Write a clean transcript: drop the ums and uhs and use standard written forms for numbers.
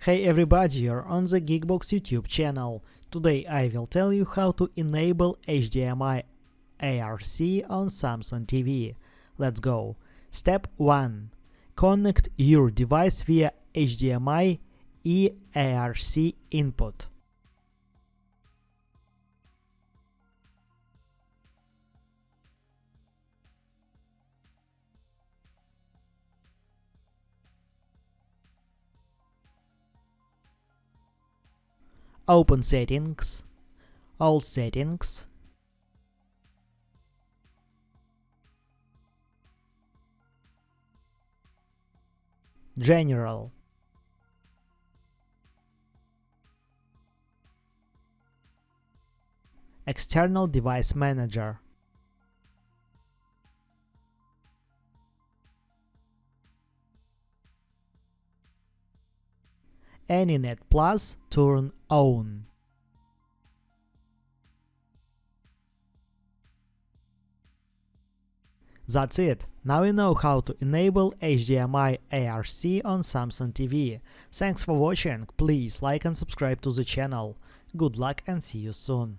Hey everybody, you're on the GeekBox YouTube channel. Today I will tell you how to enable HDMI ARC on Samsung TV. Let's go. Step 1. Connect your device via HDMI eArc input. Open Settings, All Settings, General, External Device Manager, anynet Plus turn on. That's it. Now you know how to enable HDMI ARC on Samsung TV. Thanks for watching. Please like and subscribe to the channel. Good luck and see you soon.